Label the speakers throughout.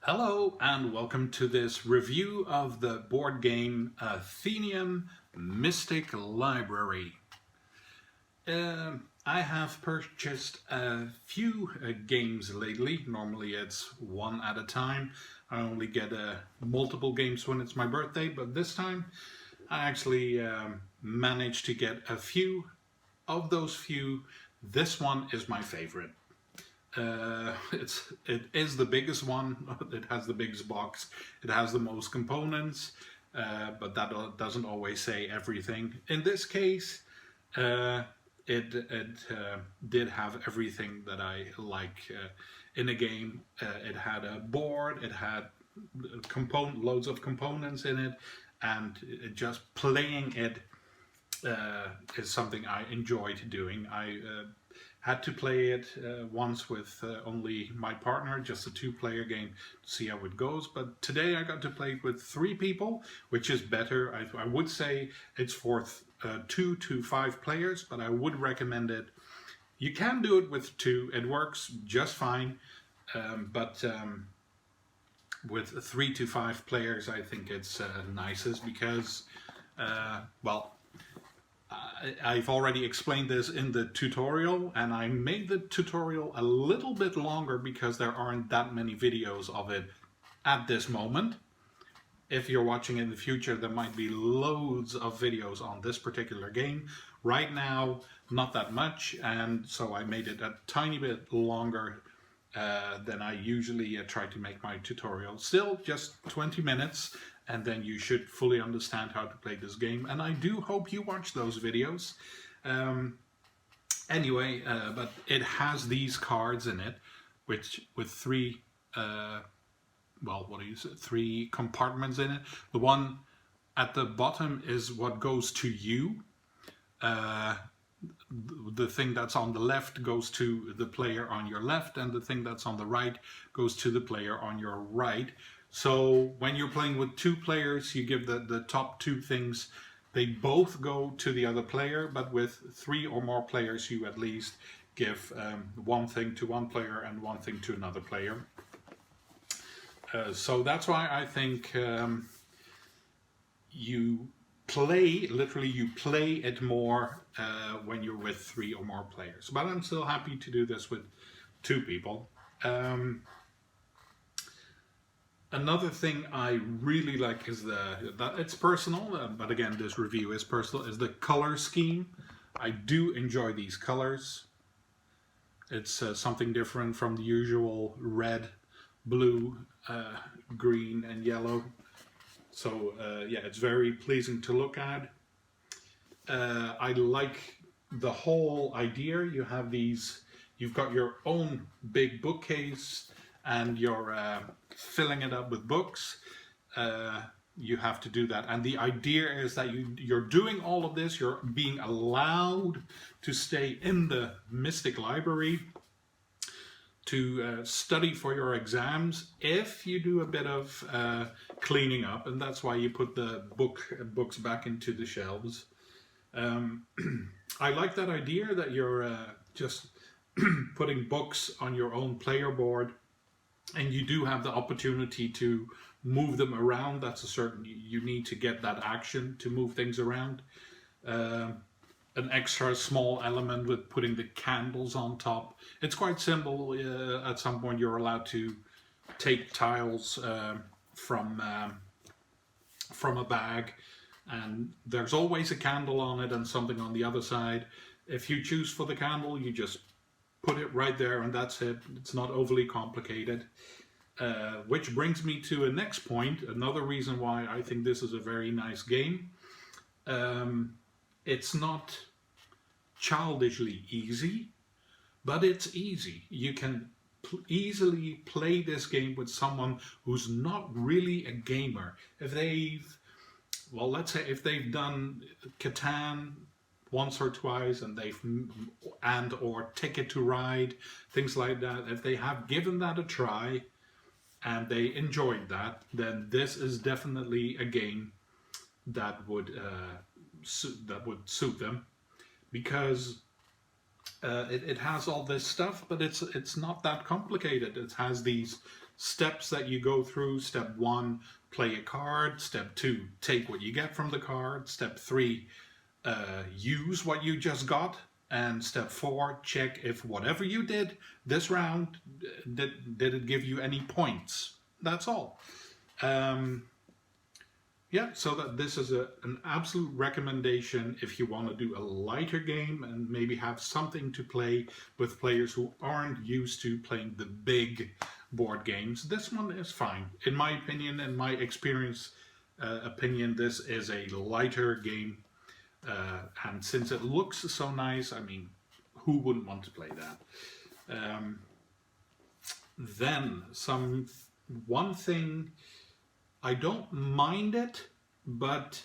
Speaker 1: Hello and welcome to this review of the board game Atheneum Mystic Library. I have purchased a few games lately. Normally it's one at a time. I only get multiple games when it's my birthday, but this time I actually managed to get a few. Of those few, this one is my favorite. It is the biggest one. It has the biggest box. It has the most components, but that doesn't always say everything. In this case, it did have everything that I like in a game. It had a board. It had loads of components in it, and just playing it is something I enjoyed doing. I had to play it once with only my partner, just a two-player game to see how it goes. But today I got to play it with 3 people, which is better. I would say it's for 2 to 5 players, but I would recommend it. You can do it with 2. It works just fine. But with 3 to 5 players, I think it's nicest because, well, I've already explained this in the tutorial, and I made the tutorial a little bit longer because there aren't that many videos of it at this moment. If you're watching in the future, there might be loads of videos on this particular game. Right now, not that much, and so I made it a tiny bit longer than I usually try to make my tutorial. Still just 20 minutes. And then you should fully understand how to play this game. And I do hope you watch those videos. Anyway, but it has these cards in it, which with 3, well, what do you say? 3 compartments in it. The one at the bottom is what goes to you. The thing that's on the left goes to the player on your left, and the thing that's on the right goes to the player on your right. So when you're playing with 2 players, you give the top 2 things. They both go to the other player, but with 3 or more players, you at least give one thing to one player and one thing to another player. So that's why I think you play it more when you're with 3 or more players. But I'm still happy to do this with 2 people. Another thing I really like is it's personal, but again, this review is personal, is the color scheme. I do enjoy these colors. It's something different from the usual red, blue, green, and yellow. So yeah, it's very pleasing to look at. I like the whole idea. You've got your own big bookcase, and you're filling it up with books. You have to do that, and the idea is that you're doing all of this. You're being allowed to stay in the Mystic Library to study for your exams if you do a bit of cleaning up, and that's why you put the books back into the shelves. I like that idea that you're just putting books on your own player board. And you do have the opportunity to move them around. That's you need to get that action to move things around. An extra small element with putting the candles on top. It's quite simple. At some point you're allowed to take tiles from a bag, and there's always a candle on it and something on the other side. If you choose for the candle, you just put it right there and that's it. It's not overly complicated. Which brings me to a next point, another reason why I think this is a very nice game. It's not childishly easy, but it's easy. You can easily play this game with someone who's not really a gamer. Let's say if they've done Catan once or twice, and or Ticket to Ride, things like that. If they have given that a try and they enjoyed that, then this is definitely a game that would suit them, because it has all this stuff, but it's not that complicated. It has these steps that you go through. Step 1, play a card. Step 2, take what you get from the card. Step 3, use what you just got. And step 4, check if whatever you did this round, did it give you any points. That's all. Yeah, so that this is an absolute recommendation if you want to do a lighter game and maybe have something to play with players who aren't used to playing the big board games. This one is fine. In my opinion, in my experience opinion, this is a lighter game. And since it looks so nice, I mean, who wouldn't want to play that? Then one thing, I don't mind it, but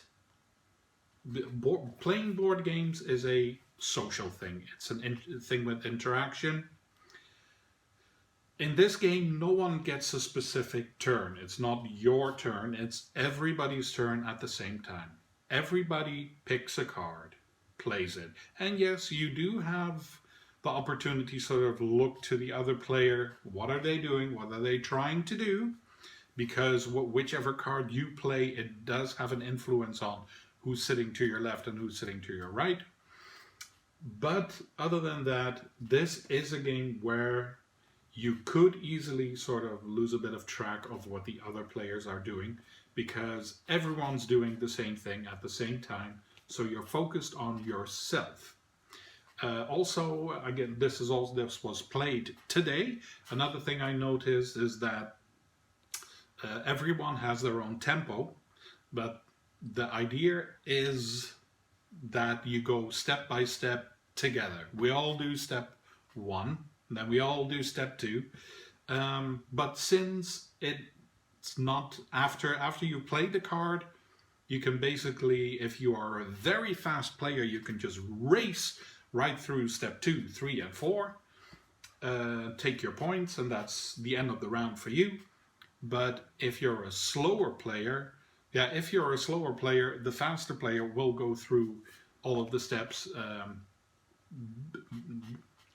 Speaker 1: playing board games is a social thing. It's a thing with interaction. In this game, no one gets a specific turn. It's not your turn, it's everybody's turn at the same time. Everybody picks a card, plays it. And yes, you do have the opportunity to sort of look to the other player. What are they doing? What are they trying to do? Because whichever card you play, it does have an influence on who's sitting to your left and who's sitting to your right. But other than that, this is a game where you could easily sort of lose a bit of track of what the other players are doing, because everyone's doing the same thing at the same time, so you're focused on yourself. Also, again, this was played today. Another thing I noticed is that everyone has their own tempo, but the idea is that you go step by step together. We all do step 1, then we all do step 2. But since it's not after you play the card, you can basically, if you are a very fast player, you can just race right through step 2, 3, and 4. Take your points, and that's the end of the round for you. But if you're a slower player, the faster player will go through all of the steps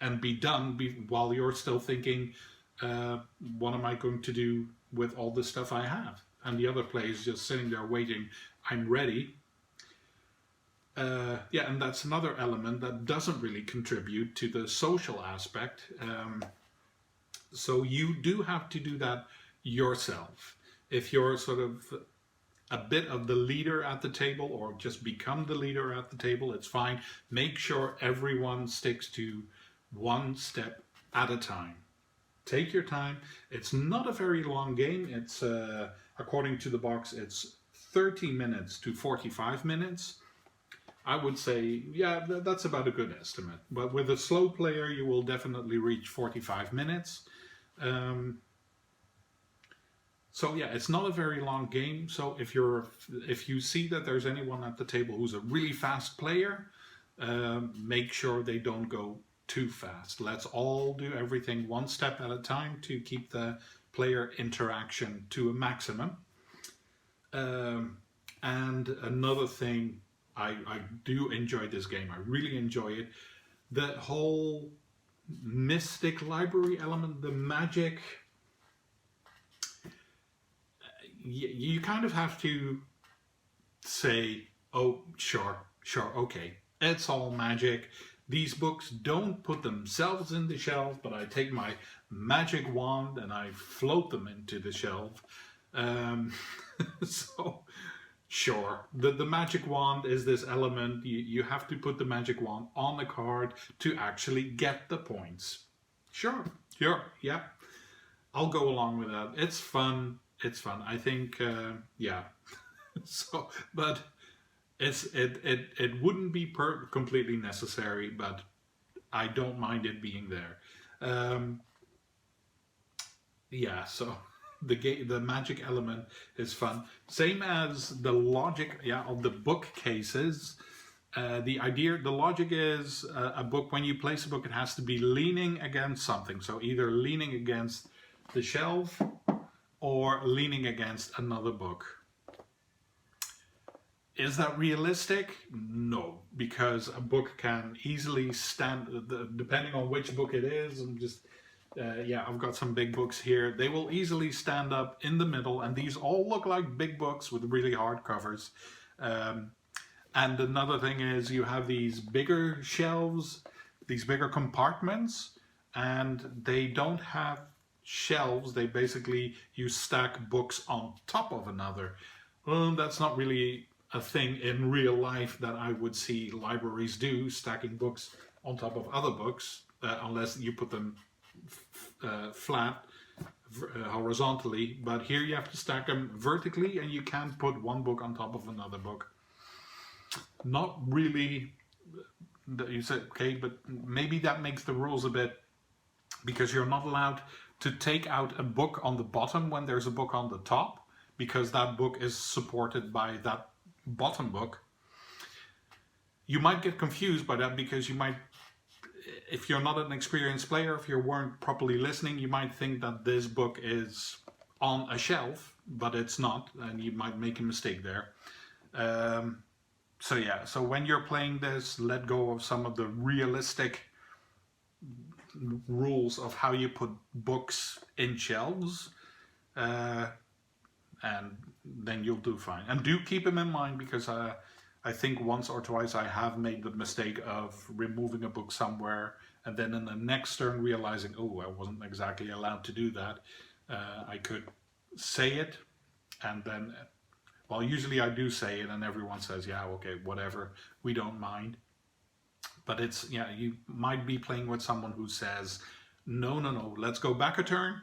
Speaker 1: and be done while you're still thinking, what am I going to do with all the stuff I have? And the other player is just sitting there waiting, I'm ready. And that's another element that doesn't really contribute to the social aspect. So you do have to do that yourself. If you're sort of a bit of the leader at the table, or just become the leader at the table, it's fine. Make sure everyone sticks to one step at a time. Take your time. It's not a very long game. It's according to the box, it's 30 minutes to 45 minutes. I would say, yeah, that's about a good estimate. But with a slow player, you will definitely reach 45 minutes. So yeah, it's not a very long game. So if you see that there's anyone at the table who's a really fast player, make sure they don't go too fast. Let's all do everything one step at a time to keep the player interaction to a maximum. And another thing, I do enjoy this game. I really enjoy it. The whole mystic library element, the magic, you kind of have to say, oh, sure, okay, it's all magic. These books don't put themselves in the shelf, but I take my magic wand and I float them into the shelf. So, sure, the magic wand is this element. You have to put the magic wand on the card to actually get the points. Sure, yeah. I'll go along with that. It's fun. I think, yeah. So, but it wouldn't be completely necessary, but I don't mind it being there. Yeah, so the magic element is fun. Same as the logic, of the bookcases. The logic is a book, when you place a book, it has to be leaning against something. So either leaning against the shelf or leaning against another book. Is that realistic? No, because a book can easily stand, depending on which book it is, and just Yeah, I've got some big books here. They will easily stand up in the middle, and these all look like big books with really hard covers. Um, and another thing is you have these bigger shelves, these bigger compartments, and they don't have shelves. They basically, you stack books on top of another. Well, that's not really a thing in real life that I would see libraries do, stacking books on top of other books, unless you put them flat, horizontally. But here you have to stack them vertically, and you can't put one book on top of another book. Not really. You said, okay, but maybe that makes the rules a bit, because you're not allowed to take out a book on the bottom when there's a book on the top, because that book is supported by that bottom book. You might get confused by that, because you might, if you're not an experienced player, if you weren't properly listening, you might think that this book is on a shelf, but it's not, and you might make a mistake there. So yeah, so when you're playing this, let go of some of the realistic rules of how you put books in shelves, and then you'll do fine. And do keep them in mind, because I think once or twice I have made the mistake of removing a book somewhere, and then in the next turn realizing, oh, I wasn't exactly allowed to do that. I could say it, and then, well, usually I do say it, and everyone says, yeah, okay, whatever, we don't mind. But it's, yeah, you might be playing with someone who says, no, no, no, let's go back a turn,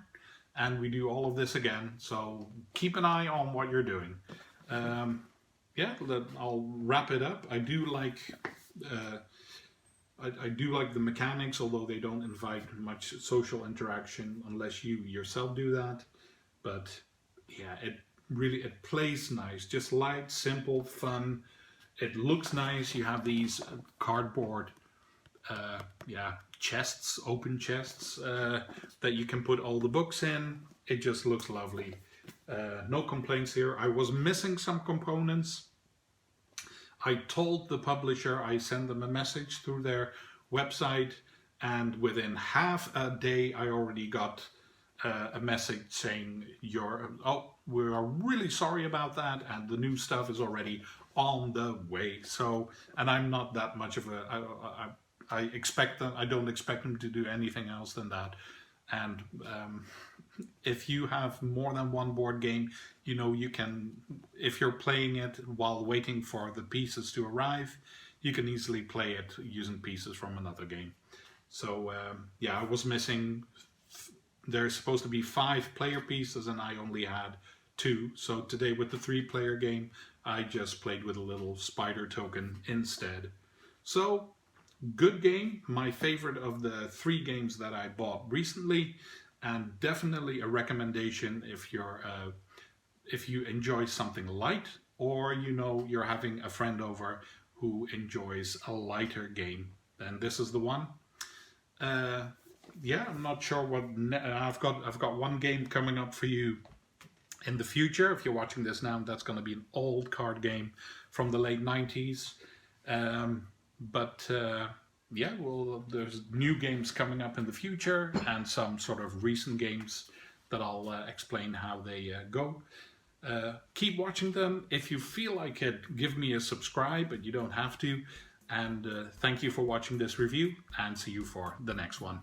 Speaker 1: and we do all of this again. So keep an eye on what you're doing. Yeah, I'll wrap it up. I do like the mechanics, although they don't invite much social interaction unless you yourself do that. But yeah, it plays nice, just light, simple, fun. It looks nice. You have these cardboard chests, open chests, that you can put all the books in. It just looks lovely. No complaints here. I was missing some components. I told the publisher, I sent them a message through their website, and within half a day I already got a message saying, we are really sorry about that, and the new stuff is already on the way. So, and I'm not that much of a, I expect them, I don't expect them to do anything else than that. And if you have more than one board game, you know, you can, if you're playing it while waiting for the pieces to arrive, you can easily play it using pieces from another game. So yeah, I was missing, there's supposed to be 5 player pieces and I only had 2. So today with the 3-player game, I just played with a little spider token instead. So good game, my favorite of the 3 games that I bought recently, and definitely a recommendation if you're if you enjoy something light, or you know you're having a friend over who enjoys a lighter game, then this is the one. Yeah, I'm not sure what I've got one game coming up for you in the future. If you're watching this now, that's going to be an old card game from the late 90s. Yeah, well, there's new games coming up in the future, and some sort of recent games that I'll explain how they go. Keep watching them. If you feel like it, give me a subscribe, but you don't have to. And thank you for watching this review, and see you for the next one.